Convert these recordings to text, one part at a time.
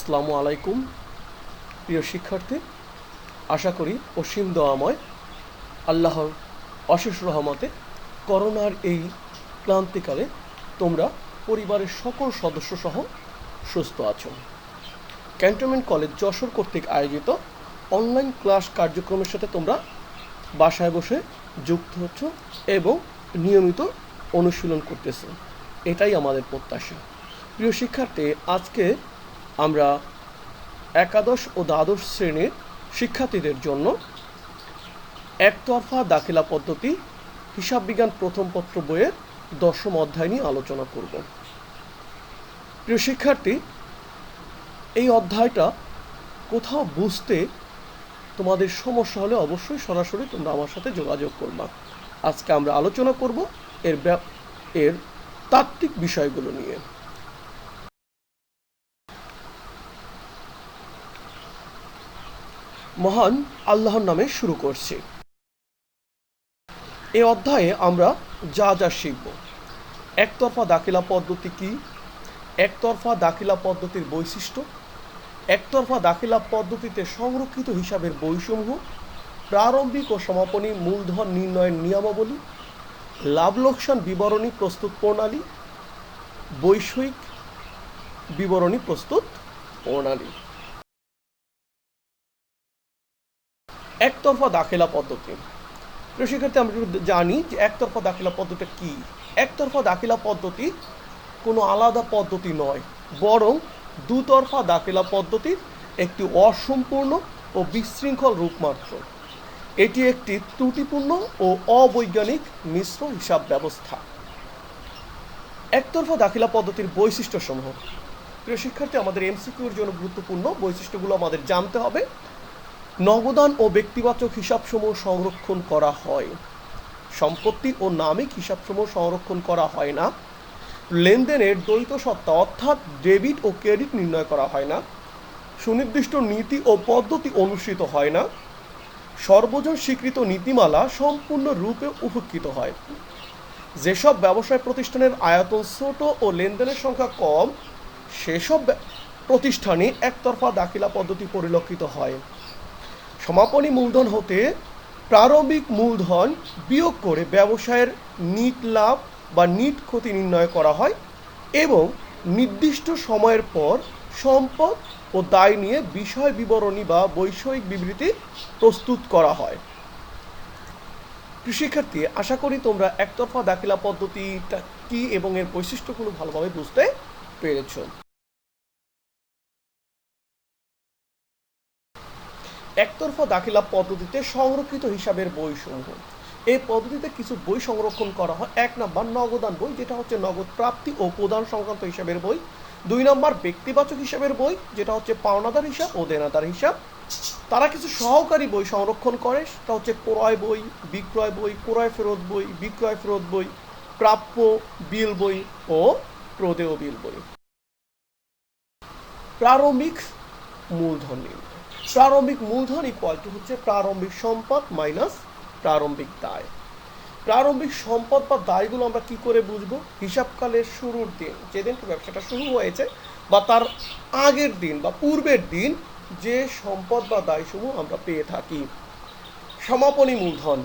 আসসালামু আলাইকুম প্রিয় শিক্ষার্থী, আশা করি অসীম দয়াময় আল্লাহর অশেষ রহমতে করোনার এই ক্লান্তিকালে তোমরা পরিবারের সকল সদস্য সহ সুস্থ আছো। ক্যান্টনমেন্ট কলেজ যশোর কর্তৃক আয়োজিত অনলাইন ক্লাস কার্যক্রমের সাথে তোমরা বাসায় বসে যুক্ত হচ্ছ এবং নিয়মিত অনুশীলন করতেছো, এটাই আমাদের প্রত্যাশা। প্রিয় শিক্ষার্থী, আজকে আমরা একাদশ ও দ্বাদশ শ্রেণীর শিক্ষার্থীদের জন্য একতরফা দাখিলা পদ্ধতি হিসাব বিজ্ঞান প্রথম পত্র বইয়ের 10ম অধ্যায় নিয়ে আলোচনা করব। প্রিয় শিক্ষার্থী, এই অধ্যায়টা কোথাও বুঝতে তোমাদের সমস্যা হলে অবশ্যই সরাসরি তোমরা আমার সাথে যোগাযোগ করবা। আজকে আমরা আলোচনা করব এর তাত্ত্বিক বিষয়গুলো নিয়ে। মহান আল্লাহর নামে শুরু করছি। এই অধ্যায়ে আমরা যা যা শিখব: একতরফা দাখিলা পদ্ধতি কি, একতরফা দাখিলা পদ্ধতির বৈশিষ্ট্য, একতরফা দাখিলা পদ্ধতিতে সংরক্ষিত হিসাবের বইসমূহ, প্রারম্ভিক ও সমাপনী মূলধন নির্ণয়ের নিয়মাবলী, লাভ লোকসান বিবরণী প্রস্তুত প্রণালী, বৈষয়িক বিবরণী প্রস্তুত প্রণালী। একতরফা দাখিলা পদ্ধতি। প্রিয় শিক্ষার্থী, আমরা জানি যে একতরফা দাখিলা পদ্ধতি কি। একতরফা দাখিলা পদ্ধতি কোনো আলাদা পদ্ধতি নয়, বরং দুতরফা দাখিলা পদ্ধতির একটি অসম্পূর্ণ ও বিশৃঙ্খল রূপ মাত্র। এটি একটি ত্রুটিপূর্ণ ও অবৈজ্ঞানিক মিশ্র হিসাব ব্যবস্থা। একতরফা দাখিলা পদ্ধতির বৈশিষ্ট্যসমূহ। প্রিয় শিক্ষার্থী, আমাদের এমসিকিউর জন্য গুরুত্বপূর্ণ বৈশিষ্ট্যগুলো আমাদের জানতে হবে। নগদান ও ব্যক্তিবাচক হিসাবসমূহ সংরক্ষণ করা হয়। সম্পত্তি ও নামিক হিসাবসমূহ সংরক্ষণ করা হয় না। লেনদেনের দ্বৈত সত্তা অর্থাৎ ডেবিট ও ক্রেডিট নির্ণয় করা হয় না। সুনির্দিষ্ট নীতি ও পদ্ধতি অনুসৃত হয় না। সর্বজন স্বীকৃত নীতিমালা সম্পূর্ণরূপে উপেক্ষিত হয়। যেসব ব্যবসায় প্রতিষ্ঠানের আয়তন ছোট ও লেনদেনের সংখ্যা কম, সেসব প্রতিষ্ঠানে একতরফা দাখিলা পদ্ধতি পরিলক্ষিত হয়। সমাপনী মূলধন হতে প্রারম্ভিক মূলধন বিয়োগ করে ব্যবসায়ের নিট লাভ বা নিট ক্ষতি নির্ণয় করা হয় এবং নির্দিষ্ট সময়ের পর সম্পদ ও দায় নিয়ে বিষয় বিবরণী বা বৈষয়িক বিবৃতি প্রস্তুত করা হয়। শিক্ষার্থী, আশা করি তোমরা একতরফা দাখিলা পদ্ধতিটা কি এবং এর বৈশিষ্ট্যগুলো ভালোভাবে বুঝতে পেরেছ। একতরফা দাখিলা পদ্ধতিতে সংরক্ষিত হিসাবের বইসমূহ। এই পদ্ধতিতে কিছু বই সংরক্ষণ করা হয়। 1 নম্বর নগদান বই, যেটা হচ্ছে নগদ প্রাপ্তি ও প্রদান সংক্রান্ত হিসাবের বই। 2 নম্বর ব্যক্তিবাচক হিসাবের বই, যেটা হচ্ছে পাওনাদার হিসাব ও দেনাদার হিসাব। তারা কিছু সহকারী বই সংরক্ষণ করে, সেটা হচ্ছে ক্রয় বই, বিক্রয় বই, ক্রয় ফেরত বই, বিক্রয় ফেরত বই, প্রাপ্য বিল বই ও প্রদেয় বিল বই। প্রারম্ভিক মূলধন নির্ণয়। প্রারম্ভিক মূলধন ইকুয়ালটি হচ্ছে প্রারম্ভিক সম্পদ মাইনাস প্রারম্ভিক দায়। প্রারম্ভিক সম্পদ বা দায়গুলো আমরা কি করে বুঝবো? হিসাবকালের শুরুর দিন, যেদিন ব্যবসাটা শুরু হয়েছে বা তার আগের দিন বা পূর্বের দিন যে সম্পদ বা দায়সমূহ আমরা পেয়ে থাকি। সমাপনী মূলধন,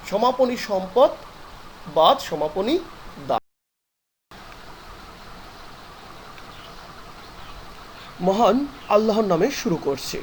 সমাপনী সম্পদ বাদ সমাপনী দায়। মহান আল্লাহর নামে শুরু করছি।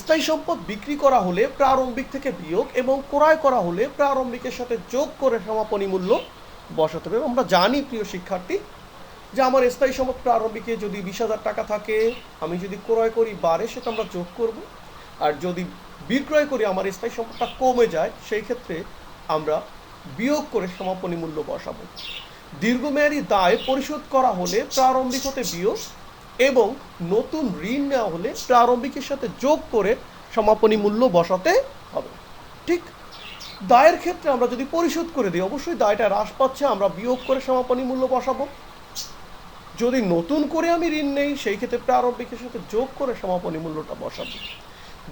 স্থায়ী সম্পদ বিক্রি করা হলে প্রারম্ভিক থেকে বিয়োগ এবং ক্রয় করা হলে প্রারম্ভিকের সাথে যোগ করে সমাপনী মূল্য বসাতে হবে। আমরা জানি প্রিয় শিক্ষার্থী যে আমার স্থায়ী সম্পদ প্রারম্ভিকে যদি 20,000 টাকা থাকে, আমি যদি ক্রয় করি বাড়ে, সেটা আমরা যোগ করব। আর যদি বিক্রয় করি আমার স্থায়ী সম্পদটা কমে যায়, সেই ক্ষেত্রে আমরা বিয়োগ করে সমাপনী মূল্য বসাবো। দীর্ঘমেয়াদী দায় পরিশোধ করা হলে প্রারম্ভিক হতে বিয়োগ এবং নতুন ঋণ নেওয়া হলে প্রারম্ভিকের সাথে যোগ করে সমাপনী মূল্য বসাতে হবে। ঠিক দায়ের ক্ষেত্রে আমরা যদি পরিশোধ করে দিই, অবশ্যই দায়টা হ্রাস পাচ্ছে, আমরা বিয়োগ করে সমাপনী মূল্য বসাবো। যদি নতুন করে আমি ঋণ নেই, সেই ক্ষেত্রে প্রারম্ভিকের সাথে যোগ করে সমাপনী মূল্যটা বসাবো।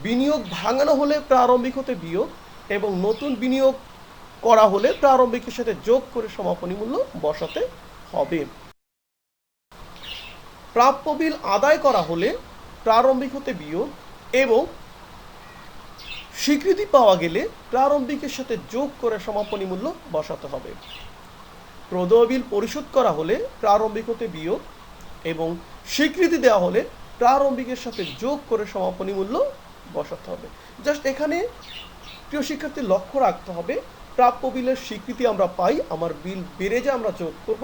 বিনিয়োগ ভাঙানো হলে প্রারম্ভিক হতে বিয়োগ এবং নতুন বিনিয়োগ করা হলে প্রারম্ভিকের সাথে যোগ করে সমাপনী মূল্য বসাতে হবে। প্রাপ্য বিল আদায় করা হলে প্রারম্ভিক হতে বিয়োগ এবং স্বীকৃতি পাওয়া গেলে প্রারম্ভিকের সাথে যোগ করে সমাপনী মূল্য বসাতে হবে। প্রদেয় বিল পরিশোধ করা হলে প্রারম্ভিক হতে বিয়োগ এবং স্বীকৃতি দেওয়া হলে প্রারম্ভিকের সাথে যোগ করে সমাপনী মূল্য বসাতে হবে। জাস্ট এখানে প্রিয় শিক্ষার্থী লক্ষ্য রাখতে হবে, প্রাপ্য বিলের স্বীকৃতি আমরা পাই, আমার বিল বেড়ে যায়, আমরা যোগ করব।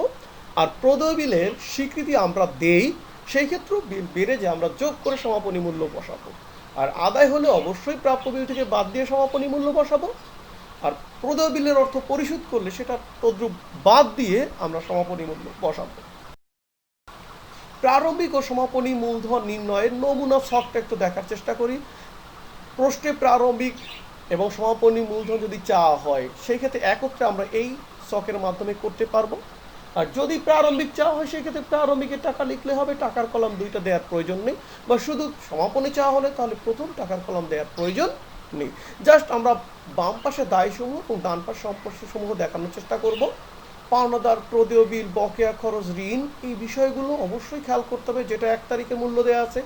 আর প্রদেয় বিলের স্বীকৃতি আমরা দেই, সেই ক্ষেত্রেও বিল বেড়ে যায়, আমরা যোগ করে সমাপনী মূল্য বসাবো। আর আদায় হলে অবশ্যই প্রাপ্য বিল থেকে বাদ দিয়ে সমাপনী মূল্য বসাবো। আর প্রদেয় বিলের অর্থ পরিশোধ করলে সেটা তদ্রূপ বাদ দিয়ে আমরা সমাপনী মূল্য বসাবো। প্রারম্ভিক ও সমাপনী মূলধন নির্ণয়ের নমুনা ছকটা একটু দেখার চেষ্টা করি। প্রশ্নে প্রারম্ভিক এবং সমাপনী মূলধন যদি চাওয়া হয়, সেই ক্ষেত্রে একত্রে আমরা এই ছকের মাধ্যমে করতে পারবো। আর যদি প্রারম্ভিক চাওয়া হয়, সেই ক্ষেত্রে প্রারম্ভিকের টাকা লিখলে হবে, টাকার কলাম দুইটা দেওয়ার প্রয়োজন নেই। বা শুধু সমাপনী চাওয়া হলে তাহলে প্রথম টাকার কলাম দেওয়ার প্রয়োজন নেই। জাস্ট আমরা বাম পাশে দায়সমূহ এবং ডান পাশে সম্পর্কসমূহ দেখানোর চেষ্টা করব। পাওনাদার, প্রদেয় বিল, বকেয়া খরচ, ঋণ, এই বিষয়গুলো অবশ্যই খেয়াল করতে হবে। যেটা 1 তারিখে মূল্য দেওয়া আছে,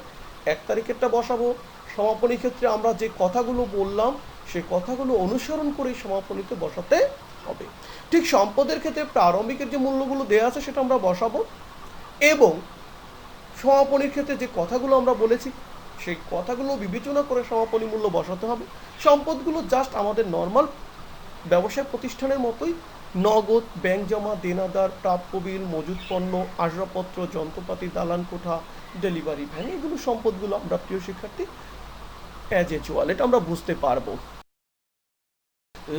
1 তারিখেরটা বসাবো। সমাপনী ক্ষেত্রে আমরা যে কথাগুলো বললাম, সেই কথাগুলো অনুসরণ করেই সমাপনীতে বসাতে হবে। ঠিক সম্পদের ক্ষেত্রে প্রারম্ভিকের যে মূল্যগুলো দেওয়া আছে সেটা আমরা বসাবো এবং সমাপনীর ক্ষেত্রে যে কথাগুলো আমরা বলেছি সেই কথাগুলো বিবেচনা করে সমাপনী মূল্য বসাতে হবে। সম্পদগুলো জাস্ট আমাদের নর্মাল ব্যবসায় প্রতিষ্ঠানের মতোই নগদ, ব্যাংক জমা, দেনাদার, প্রাপ্য বিল, মজুত পণ্য, আসবাবপত্র, যন্ত্রপাতি, দালান কোঠা, ডেলিভারি ভ্যান, এগুলো সম্পদগুলো আমরা প্রিয় শিক্ষার্থী অ্যাজ ইউজুয়াল এটা আমরা বুঝতে পারবো।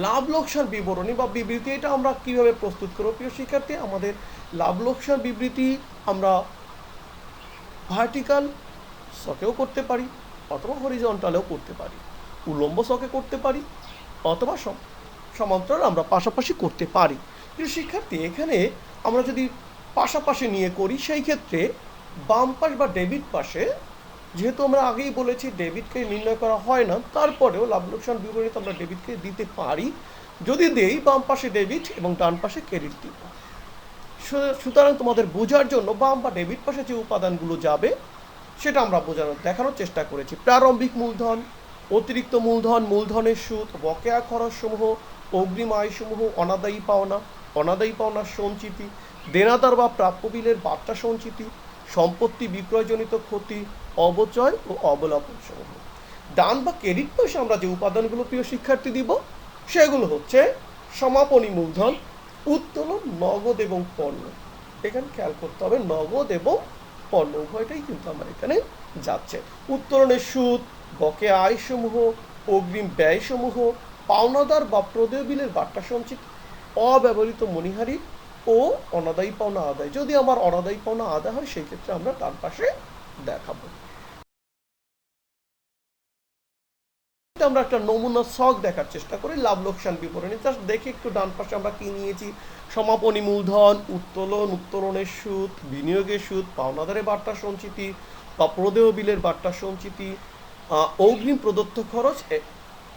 লাভ লোকসান বিবরণী বা বিবৃতি, এটা আমরা কিভাবে প্রস্তুত করব প্রিয় শিক্ষার্থী? আমাদের লাভ লোকসান বিবৃতি আমরা ভার্টিক্যাল ছকেও করতে পারি অথবা হরিজন্টালেও করতে পারি, উল্লম্ব ছকে করতে পারি অথবা সমান্তরাল আমরা পাশাপাশি করতে পারি। প্রিয় শিক্ষার্থী, এখানে আমরা যদি পাশাপাশি নিয়ে করি, সেই ক্ষেত্রে বাম পাশ বা ডেবিট পাশে, যেহেতু আমরা আগেই বলেছি ডেবিটকে নির্ণয় করা হয় না, তারপরেও লাভ লোকসান বিবরণীতে আমরা ডেবিটকে দিতে পারি। যদি দেই, বাম পাশে ডেবিট এবং ডান পাশে ক্রেডিট দিব। সুতরাং তোমাদের বোঝার জন্য বাম বা ডেবিট পাশে যে উপাদানগুলো যাবে সেটা আমরা দেখানোর চেষ্টা করেছি। প্রারম্ভিক মূলধন, অতিরিক্ত মূলধন, মূলধনের সুদ, বকেয়া খরচসমূহ, অগ্রিম আয়সমূহ, অনাদায়ী পাওনা, অনাদায়ী পাওনার সঞ্চিতি, দেনাদার বা প্রাপ্য বিলের বার্তা সঞ্চিতি, সম্পত্তি বিক্রয়জনিত ক্ষতি, অবচয় ও অবলাপন সমূহ। ডান বা ক্রেডিট পাশে আমরা যে উপাদানগুলো প্রিয় শিক্ষার্থী দিব, সেগুলো হচ্ছে সমাপনী মূলধন, উত্তোলন, নগদ এবং পণ্য। এখানে খেয়াল করতে হবে নগদ এবং পণ্য উভয়টাই কিন্তু আমার এখানে যাচ্ছে। উত্তোলনের সুদ, বকেয়া আয়সমূহ, অগ্রিম ব্যয়সমূহ, পাওনাদার বা প্রদেয় বিলের বার্তা সঞ্চিত, অব্যবহৃত মণিহারি ও অনাদায়ী পাওনা আদায়। যদি আমার অনাদায়ী পাওনা আদায় হয়, সেই ক্ষেত্রে আমরা ডান পাশে দেখাবো। আমরা একটা নমুনা ছক দেখার চেষ্টা করি লাভ লোকসান বিবরণী। জাস্ট দেখি একটু ডান পাশে আমরা কি নিয়েছি। সমাপনী মূলধন, উত্তোলন, উত্তোলনের সুদ, বিনিয়োগের সুদ, পাওনাদারের বার্তা সঞ্চিতি বা প্রদেয় বিলের বার্তা সঞ্চিতি, অগ্রিম প্রদত্ত খরচ।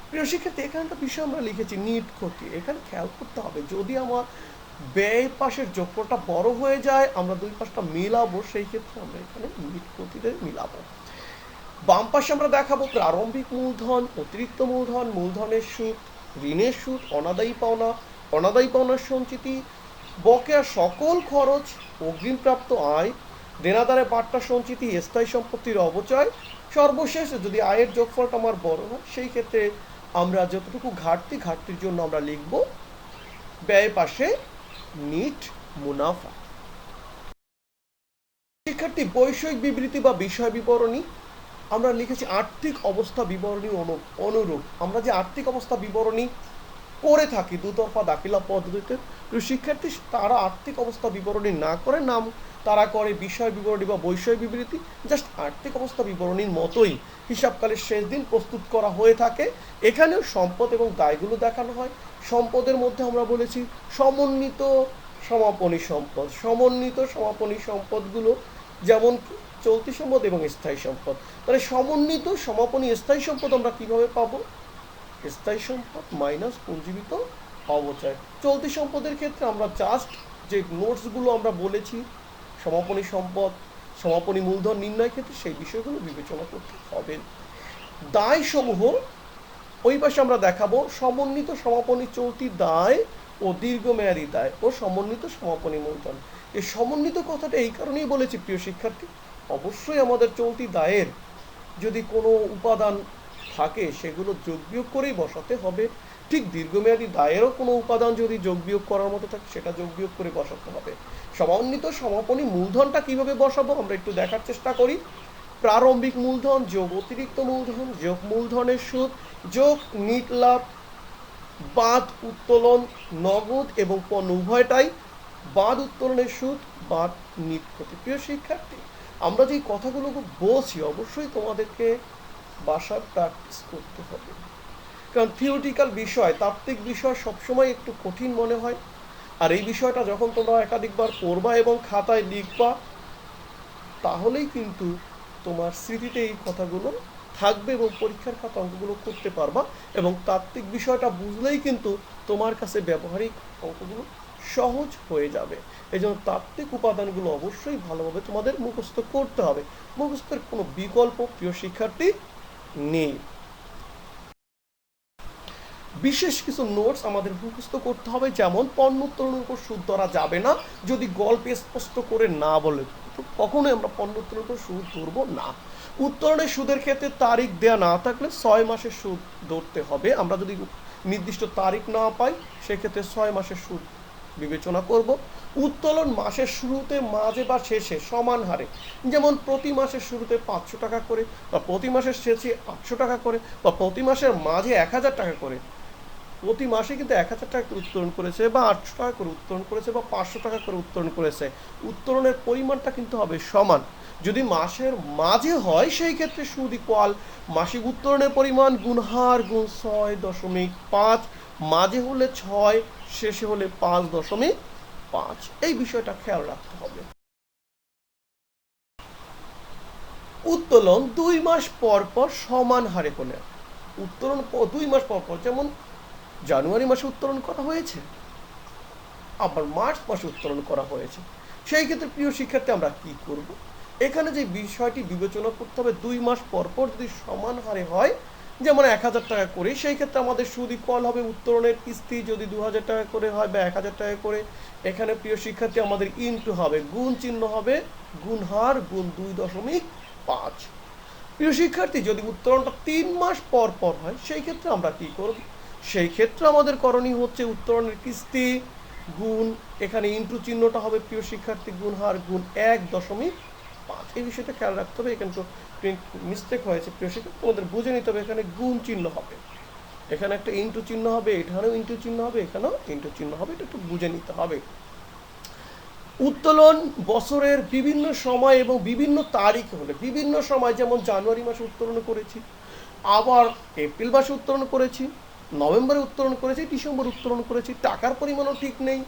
প্রিয় শিক্ষার্থী, এখানে একটা বিষয় আমরা লিখেছি নিট ক্ষতি। এখানে খেয়াল করতে হবে, যদি আমার ব্যয় পাশের যোগফলটা বড় হয়ে যায়, আমরা দুই পাশটা মিলাবো, সেই ক্ষেত্রে আমরা এখানে নিট ক্ষতিতে মিলাবো। বাম পাশে আমরা দেখাবো প্রারম্ভিক মূলধন, অতিরিক্ত মূলধন, মূলধনের সুদ, ঋণের সুদ, অনাদায়ী পাওনা, অনাদায়ী পাওনার সঞ্চিতি, বকেয়া সকল খরচ, অগ্রিমপ্রাপ্ত আয়, দেনাদারের বার্তা সঞ্চিতি, স্থায়ী সম্পত্তির অবচয়। সর্বশেষ যদি আয়ের যোগফলটা আমার বড় হয়, সেই ক্ষেত্রে আমরা যতটুকু ঘাটতির জন্য আমরা লিখব ব্যয় পাশে নিট মুনাফা। শিক্ষার্থী, বৈষয়িক বিবৃতি বা বিষয় বিবরণী আমরা লিখেছি আর্থিক অবস্থা বিবরণী অনুরূপ। আমরা যে আর্থিক অবস্থা বিবরণী করে থাকি দুতরফা দাখিলা পদ্ধতিতে, শিক্ষার্থী তারা আর্থিক অবস্থা বিবরণী না করে তারা করে বিষয় বিবরণী বা বৈষয়িক বিবৃতি। জাস্ট আর্থিক অবস্থা বিবরণীর মতোই হিসাবকালের শেষ দিন প্রস্তুত করা হয়ে থাকে। এখানেও সম্পদ এবং দায়গুলো দেখানো হয়। সম্পদের মধ্যে আমরা বলেছি সমন্বিত সমাপনী সম্পদ। সমন্বিত সমাপনী সম্পদগুলো যেমন চলতি সম্পদ এবং স্থায়ী সম্পদ। তাহলে সমন্বিত সমাপনী স্থায়ী সম্পদ আমরা কিভাবে পাবো? স্থায়ী সম্পদ মাইনাস পুঞ্জীবিত অবচয়। চলতি সম্পদের ক্ষেত্রে আমরা জাস্ট যে নোটসগুলো আমরা বলেছি সমাপনী সম্পদ, সমাপনী মূলধন নির্ণয়ের ক্ষেত্রে সেই বিষয়গুলো বিবেচনা করতে হবে। দায় সমূহ ওই পাশে আমরা দেখাবো সমন্বিত সমাপনী চলতি দায় ও দীর্ঘমেয়াদী দায় ও সমন্বিত সমাপনী মূলধন। এই সমন্বিত কথাটা এই কারণেই বলেছি প্রিয় শিক্ষার্থী, অবশ্যই আমাদের চলতি দায়ের যদি কোনো উপাদান থাকে সেগুলো যোগ বিয়োগ করেই বসাতে হবে। ঠিক দীর্ঘমেয়াদী দায়েরও কোনো উপাদান যদি যোগ বিয়োগ করার মতো থাকে সেটা যোগ বিয়োগ করে বসাতে হবে। সমন্বিত সমাপনী মূলধনটা কিভাবে বসাবো আমরা একটু দেখার চেষ্টা করি। প্রারম্ভিক মূলধন যোগ অতিরিক্ত মূলধন যোগ মূলধনের সুদ যোগ নিট লাভ বাদ উত্তোলন নগদ এবং পণ্য উভয়টাই বাদ উত্তোলনের সুদ বাদ নিট ক্ষতি। প্রিয় শিক্ষার্থী, আমরা যে কথাগুলো বলছি অবশ্যই তোমাদেরকে বাসায় প্র্যাকটিস করতে হবে, কারণ থিওরিটিক্যাল বিষয় তাত্ত্বিক বিষয় সবসময় একটু কঠিন মনে হয়। আর এই বিষয়টা যখন তোমরা একাধিকবার পড়বা এবং খাতায় লিখবা তাহলেই কিন্তু তোমার স্মৃতিতে এই কথাগুলো থাকবে এবং পরীক্ষার খাতা অঙ্কগুলো করতে পারবা। এবং তাত্ত্বিক বিষয়টা বুঝলেই কিন্তু তোমার কাছে ব্যবহারিক অঙ্কগুলো সহজ হয়ে যাবে। এই জন্য তাত্ত্বিক উপাদানগুলো অবশ্যই ভালোভাবে তোমাদের মুখস্থ করতে হবে। মুখস্থের কোনো বিকল্প প্রিয় শিক্ষার্থী নেই। বিশেষ কিছু নোটস আমাদের মুখস্থ করতে হবে, যেমন পণ্য উত্তোলনের উপর সুদ ধরা যাবে না যদি গল্পে স্পষ্ট করে না বলে, কখনোই আমরা পণ্য উত্তোলনের উপর সুদ ধরবো না। উত্তোলনের সুদের ক্ষেত্রে তারিখ দেয়া না থাকলে 6 মাসের সুদ ধরতে হবে। আমরা যদি নির্দিষ্ট তারিখ না পাই সেক্ষেত্রে 6 মাসের সুদ বিবেচনা করব। উত্তোলন মাসের শুরুতে মাঝে বা শেষে সমান হারে, যেমন প্রতি মাসের শুরুতে 500 টাকা করে বা প্রতি মাসের শেষে 800 টাকা করে বা প্রতি মাসের মাঝে 1000 টাকা করে। প্রতি মাসে কিন্তু 1000 টাকা করে উত্তোলন করেছে বা 800 টাকা করে উত্তোলন করেছে বা 500 টাকা করে উত্তোলন করেছে, উত্তোলনের পরিমাণটা কিন্তু হবে সমান। যদি মাসের মাঝে হয় সেই ক্ষেত্রে সুদ ইকুয়াল মাসিক উত্তোলনের পরিমাণ গুণ হার গুণ 6.5, মাঝে হলে 6, শেষে হলে 5.5। এই বিষয়টা খেয়াল রাখতে হবে। উত্তোলন 2 মাস পর পর সমান হারে হলে, উত্তোলন 2 মাস পর পর, যেমন জানুয়ারি মাসে উত্তোলন করা হয়েছে আবার মার্চ মাসে উত্তোলন করা হয়েছে, সেই ক্ষেত্রে প্রিয় শিক্ষার্থী আমরা কি করব? এখানে যে বিষয়টি বিবেচনা করতে হবে 2 মাস পর পর যদি সমান হারে হয়, যেমন 1000 টাকা করে, সেই ক্ষেত্রে আমাদের সুদ ইকুয়াল হবে উত্তোলনের কিস্তি যদি 2000 টাকা করে হয় বা 1000 টাকা করে। এখানে প্রিয় শিক্ষার্থী আমাদের ইনটু হবে, গুণ চিহ্ন হবে, গুণ হার গুণ 2.5। প্রিয় শিক্ষার্থী, যদি উত্তোলনটা 3 মাস পর পর হয় সেই ক্ষেত্রে আমরা কি করব? সেই ক্ষেত্রে আমাদের করণীয় হচ্ছে উত্তোলনের কিস্তি গুণ, এখানে ইনটু চিহ্নটা হবে প্রিয় শিক্ষার্থী গুণ হার গুণ 1.5। এই বিষয়টা খেয়াল রাখতে হবে, এখানে তো মিস্টেক হয়েছে প্রিয় শিক্ষার্থী, তোমাদের বুঝে নিতে হবে। এখানে গুণ চিহ্ন হবে, এখানে একটা ইনটু চিহ্ন হবে, এখানেও ইনটু চিহ্ন হবে, এখানেও ইনটু চিহ্ন হবে, এটা একটু বুঝে নিতে হবে। উত্তোলন বছরের বিভিন্ন সময় এবং বিভিন্ন তারিখে হলে, বিভিন্ন সময় যেমন জানুয়ারি মাসে উত্তোলন করেছি, আবার এপ্রিল মাসে উত্তোলন করেছি, নভেম্বরে উত্তোলন করেছি, ডিসেম্বর উত্তোলন করেছি, টাকার পরিমাণও ঠিক নেই,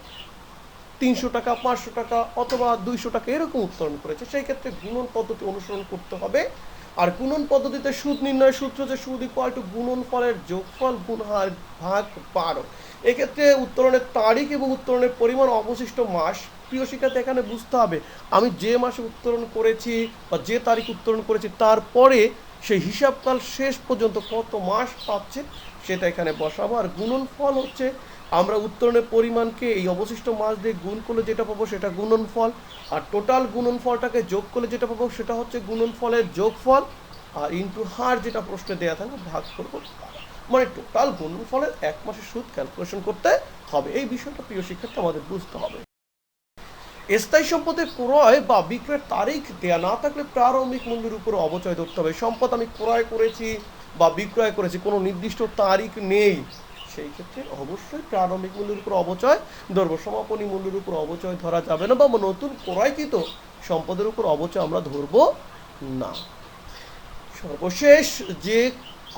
300 টাকা 500 টাকা অথবা 200 টাকা এরকম উত্তোলন করেছে, সেই ক্ষেত্রে গুণন পদ্ধতি অনুসরণ করতে হবে। আর গুণন পদ্ধতিতে সুদ নির্ণয়ের সূত্র যে সুদ ইকুয়াল টু গুণন ফলের যোগফল গুণ হার ভাগ 12। এক্ষেত্রে উত্তোলনের তারিখ এবং উত্তোলনের পরিমাণ অবশিষ্ট মাস, প্রিয় শিক্ষার্থী এখানে বুঝতে হবে আমি যে মাসে উত্তোলন করেছি বা যে তারিখ উত্তোলন করেছি তারপরে সেই হিসাবকাল শেষ পর্যন্ত কত মাস পাচ্ছে সেটা এখানে বসাবো। আর গুণন ফল হচ্ছে আমরা উত্তোলনের পরিমাণকে এই অবশিষ্ট মাস দিয়ে গুণ করলে যেটা পাবো সেটা গুণনফল, আর টোটাল গুণনফলটাকে যোগ করলে যেটা পাবো সেটা হচ্ছে গুণনফলের যোগফল, আর ইনটু হার যেটা প্রশ্নে দেওয়া থাকবে ভাগ করবো, মানে টোটাল গুণনফলের 1 মাসের সুদ ক্যালকুলেশন করতে হবে। এই বিষয়টা প্রিয় শিক্ষার্থী আমাদের বুঝতে হবে। স্থায়ী সম্পদের ক্রয় বা বিক্রয়ের তারিখ দেয়া না থাকলে প্রারম্ভিক মূল্যের উপর অবচয় ধরতে হবে। সম্পদ আমি ক্রয় করেছি বা বিক্রয় করেছি, কোনো নির্দিষ্ট তারিখ নেই, সেই ক্ষেত্রে অবশ্যই প্রারম্ভিক মূল্যের উপর অবচয় ধরবো। সমাপনী মূল্যের উপর অবচয় ধরা যাবে না, বা নতুন ক্রয়কৃত সম্পদের উপর অবচয় আমরা ধরবো না। সর্বশেষ, যে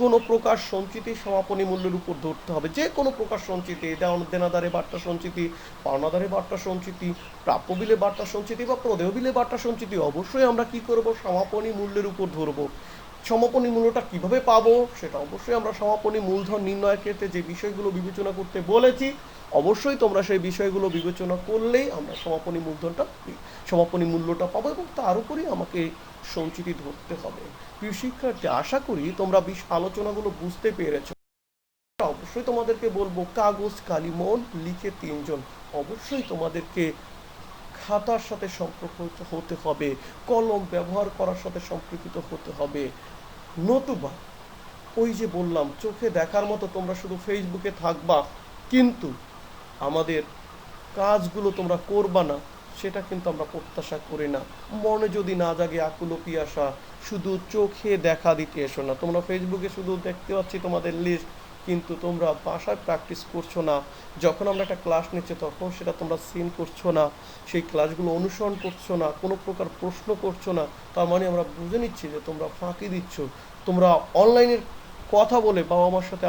কোনো প্রকার সঞ্চিতি সমাপনী মূল্যের উপর ধরতে হবে। যে কোনো প্রকার সঞ্চিতি, দেনাদারে বার্তা সঞ্চিতি, পাওনাদারে বার্তা সঞ্চিতি, প্রাপ্য বিলে বার্তা সঞ্চিতি বা প্রদেয় বিলে বার্তা সঞ্চিতি, অবশ্যই আমরা কি করব, সমাপনী মূল্যের উপর ধরবো। সমাপনী মূল্যটা কিভাবে পাবো, সেটা অবশ্যই আমরা সমাপনী মূলধন নির্ণয়ের ক্ষেত্রে যে বিষয়গুলো বিবেচনা করতে বলেছি, অবশ্যই তোমরা সেই বিষয়গুলো বিবেচনা করলেই আমরা সমাপনী মূল্যটা পাবো, এবং তার উপরেই আমাকে সঞ্চিতি ধরতে হবে। প্রিয় শিক্ষার্থী, আশা করি তোমরা আলোচনাগুলো বুঝতে পেরেছো। অবশ্যই তোমাদেরকে বলবো, কাগজ কালিমন লিখে 3 জন, অবশ্যই তোমাদেরকে খাতার সাথে সম্পর্কিত হতে হবে, কলম ব্যবহার করার সাথে সম্পর্কিত হতে হবে। নতুবা ওই যে বললাম, চোখে দেখার মতো তোমরা শুধু ফেসবুকে থাকবা, কিন্তু আমাদের কাজগুলো তোমরা করবা না, সেটা কিন্তু আমরা প্রত্যাশা করি না। মনে যদি না জাগে আকুল পিয়াসা, শুধু চোখে দেখা দিতে এসো না। তোমরা ফেসবুকে শুধু দেখতে পাচ্ছি তোমাদের লিস্ট, কিন্তু তোমরা বাসায় প্র্যাকটিস করছো না। যখন আমরা একটা ক্লাস নিচ্ছি তখন সেটা তোমরা সিন করছো না, সেই ক্লাসগুলো অনুসরণ করছো না, কোনো প্রকার প্রশ্ন করছো না। তার মানে আমরা বুঝে নিচ্ছি যে তোমরা ফাঁকি দিচ্ছ। তোমরা অনলাইনের কথা বলে বাবা মার সাথে,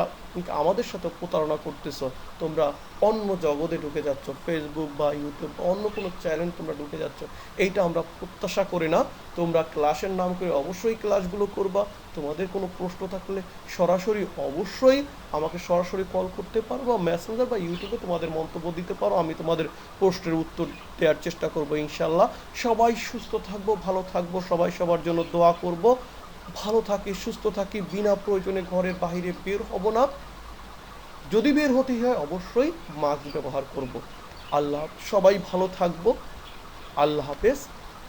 আমাদের সাথে প্রতারণা করতেছ। তোমরা অন্য জগতে ঢুকে যাচ্ছ, ফেসবুক বা ইউটিউব বা অন্য কোনো চ্যানেল তোমরা ঢুকে যাচ্ছ। এইটা আমরা প্রত্যাশা করি না। তোমরা ক্লাসের নাম করে অবশ্যই ক্লাসগুলো করবা। তোমাদের কোনো প্রশ্ন থাকলে সরাসরি অবশ্যই আমাকে সরাসরি কল করতে পারো, বা মেসেঞ্জার বা ইউটিউবে তোমাদের মন্তব্য দিতে পারো। আমি তোমাদের প্রশ্নের উত্তর দেওয়ার চেষ্টা করবো ইনশাল্লাহ। সবাই সুস্থ থাকবো, ভালো থাকবো, সবাই সবার জন্য দোয়া করব। ভালো থাকি, সুস্থ থাকি, বিনা প্রয়োজনে ঘরের বাইরে বের হব না। যদি বের হতে হয় অবশ্যই মাস্ক ব্যবহার করব। আল্লাহ, সবাই ভালো থাকবো। আল্লাহ হাফেজ।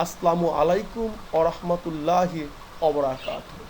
আসসালামু আলাইকুম ওয়া রাহমাতুল্লাহি ওয়া বারাকাতুহু।